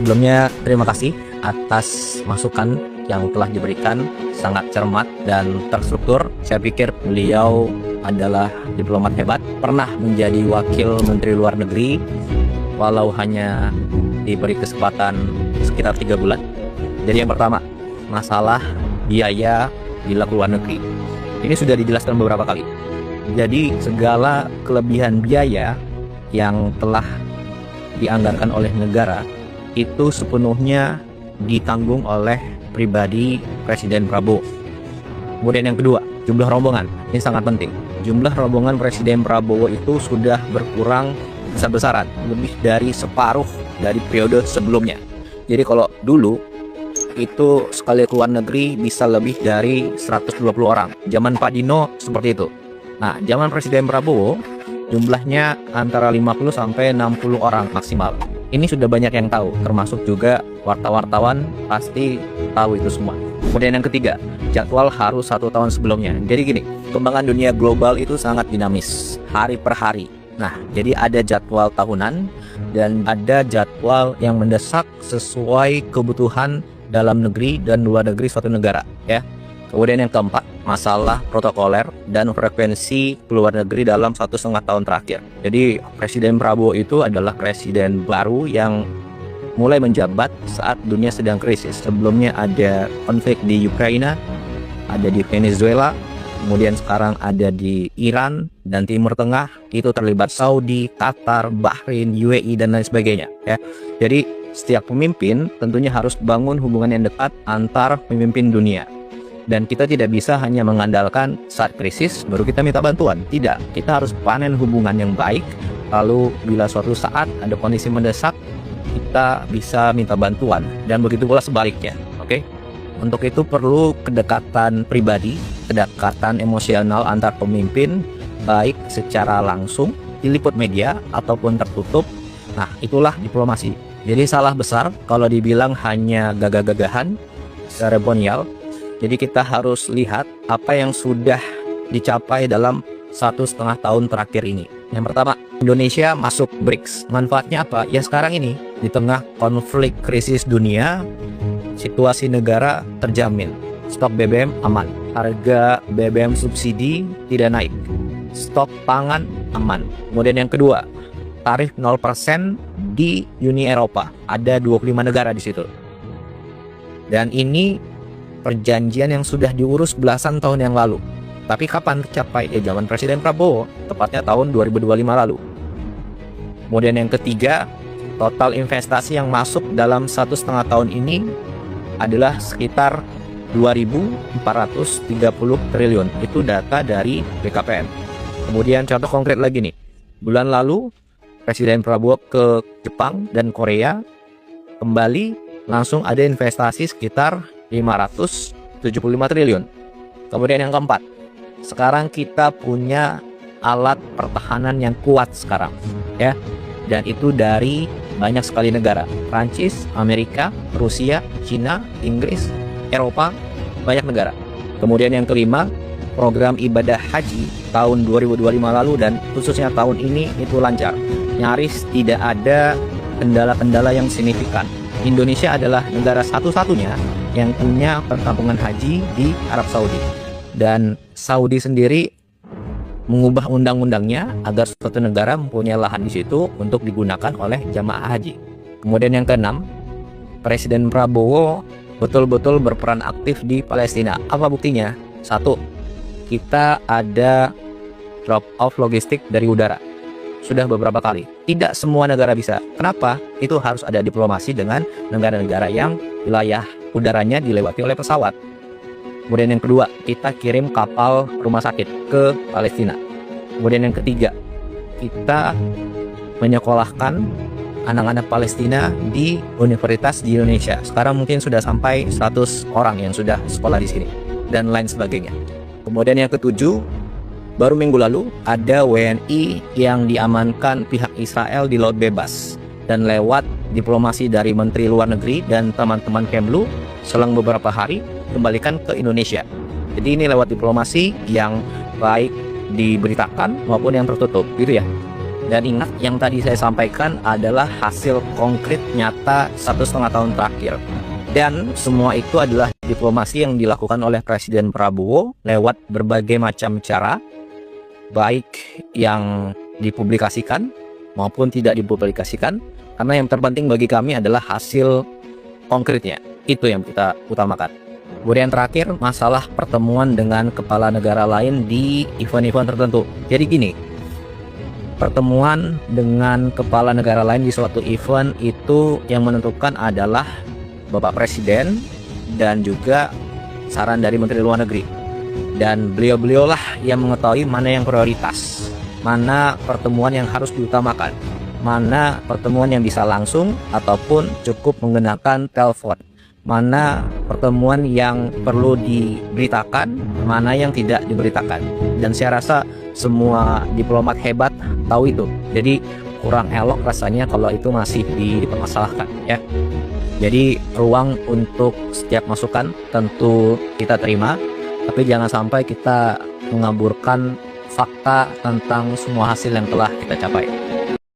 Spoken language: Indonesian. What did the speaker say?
Sebelumnya terima kasih atas masukan yang telah diberikan, sangat cermat dan terstruktur. Saya pikir beliau adalah diplomat hebat, pernah menjadi wakil menteri luar negeri walau hanya diberi kesempatan sekitar 3 bulan. Jadi yang pertama, masalah biaya bila keluar negeri. Ini sudah dijelaskan beberapa kali. Jadi segala kelebihan biaya yang telah dianggarkan oleh negara itu sepenuhnya ditanggung oleh pribadi Presiden Prabowo. Kemudian yang kedua, jumlah rombongan. Ini sangat penting. Jumlah rombongan Presiden Prabowo itu sudah berkurang besar-besaran, lebih dari separuh dari periode sebelumnya. Jadi kalau dulu itu sekali keluar negeri bisa lebih dari 120 orang. Zaman Pak Dino seperti itu. Nah, zaman Presiden Prabowo jumlahnya antara 50 sampai 60 orang maksimal. Ini sudah banyak yang tahu, termasuk juga wartawan pasti tahu itu semua. Kemudian yang ketiga, jadwal harus 1 tahun sebelumnya. Jadi gini, perkembangan dunia global itu sangat dinamis, hari per hari. Nah, jadi ada jadwal tahunan dan ada jadwal yang mendesak sesuai kebutuhan dalam negeri dan luar negeri suatu negara, ya. Kemudian yang keempat, masalah protokoler dan frekuensi keluar negeri dalam 1,5 tahun terakhir. Jadi Presiden Prabowo itu adalah presiden baru yang mulai menjabat saat dunia sedang krisis. Sebelumnya ada konflik di Ukraina, ada di Venezuela, kemudian sekarang ada di Iran dan Timur Tengah, itu terlibat Saudi, Qatar, Bahrain, UAE dan lain sebagainya, ya. Jadi setiap pemimpin tentunya harus bangun hubungan yang dekat antar pemimpin dunia. Dan kita tidak bisa hanya mengandalkan saat krisis baru kita minta bantuan. Tidak, kita harus panen hubungan yang baik. Lalu bila suatu saat ada kondisi mendesak, kita bisa minta bantuan. Dan begitu pula sebaliknya, oke? Untuk itu perlu kedekatan pribadi, kedekatan emosional antar pemimpin, baik secara langsung, diliput media, ataupun tertutup. Nah, itulah diplomasi. Jadi salah besar kalau dibilang hanya gagah-gagahan, seremonial. Jadi kita harus lihat apa yang sudah dicapai dalam 1,5 tahun terakhir ini. Yang pertama, Indonesia masuk BRICS. Manfaatnya apa? Ya sekarang ini, di tengah konflik krisis dunia, situasi negara terjamin. Stok BBM aman. Harga BBM subsidi tidak naik. Stok pangan aman. Kemudian yang kedua, tarif 0% di Uni Eropa. Ada 25 negara di situ. Dan ini perjanjian yang sudah diurus belasan tahun yang lalu. Tapi kapan tercapai? Ya zaman Presiden Prabowo, tepatnya tahun 2025 lalu. Kemudian yang ketiga, total investasi yang masuk dalam 1,5 tahun ini adalah sekitar 2.430 triliun. Itu data dari BKPM. Kemudian contoh konkret lagi nih. Bulan lalu Presiden Prabowo ke Jepang dan Korea, kembali langsung ada investasi sekitar 575 triliun. Kemudian yang keempat, sekarang kita punya alat pertahanan yang kuat sekarang, ya. Dan itu dari banyak sekali negara. Prancis, Amerika, Rusia, Cina, Inggris, Eropa, banyak negara. Kemudian yang kelima, program ibadah haji tahun 2025 lalu dan khususnya tahun ini itu lancar. Nyaris tidak ada kendala-kendala yang signifikan. Indonesia adalah negara satu-satunya yang punya perkampungan haji di Arab Saudi. Dan Saudi sendiri mengubah undang-undangnya agar suatu negara mempunyai lahan di situ untuk digunakan oleh jamaah haji. Kemudian yang keenam, Presiden Prabowo betul-betul berperan aktif di Palestina. Apa buktinya? 1, kita ada drop off logistik dari udara. Sudah beberapa kali. Tidak semua negara bisa. Kenapa? Itu harus ada diplomasi dengan negara-negara yang wilayah udaranya dilewati oleh pesawat. Kemudian yang kedua, kita kirim kapal rumah sakit ke Palestina. Kemudian yang ketiga, kita menyekolahkan anak-anak Palestina di universitas di Indonesia. Sekarang mungkin sudah sampai 100 orang yang sudah sekolah di sini dan lain sebagainya. Kemudian yang ketujuh, baru minggu lalu ada WNI yang diamankan pihak Israel di Laut Bebas, dan lewat diplomasi dari Menteri Luar Negeri dan teman-teman Kemlu selang beberapa hari kembalikan ke Indonesia. Jadi ini lewat diplomasi yang baik diberitakan maupun yang tertutup, gitu ya. Dan ingat, yang tadi saya sampaikan adalah hasil konkret nyata 1,5 tahun terakhir. Dan semua itu adalah diplomasi yang dilakukan oleh Presiden Prabowo lewat berbagai macam cara, baik yang dipublikasikan maupun tidak dipublikasikan. Karena yang terpenting bagi kami adalah hasil konkretnya. Itu yang kita utamakan. Kemudian terakhir, masalah pertemuan dengan kepala negara lain di event-event tertentu. Jadi gini, pertemuan dengan kepala negara lain di suatu event itu yang menentukan adalah Bapak Presiden dan juga saran dari Menteri Luar Negeri. Dan beliau-beliaulah yang mengetahui mana yang prioritas, mana pertemuan yang harus diutamakan, mana pertemuan yang bisa langsung ataupun cukup menggunakan telepon, mana pertemuan yang perlu diberitakan, mana yang tidak diberitakan. Dan saya rasa semua diplomat hebat tahu itu. Jadi kurang elok rasanya kalau itu masih dipermasalahkan, ya. Jadi ruang untuk setiap masukan tentu kita terima, tapi jangan sampai kita mengaburkan fakta tentang semua hasil yang telah kita capai.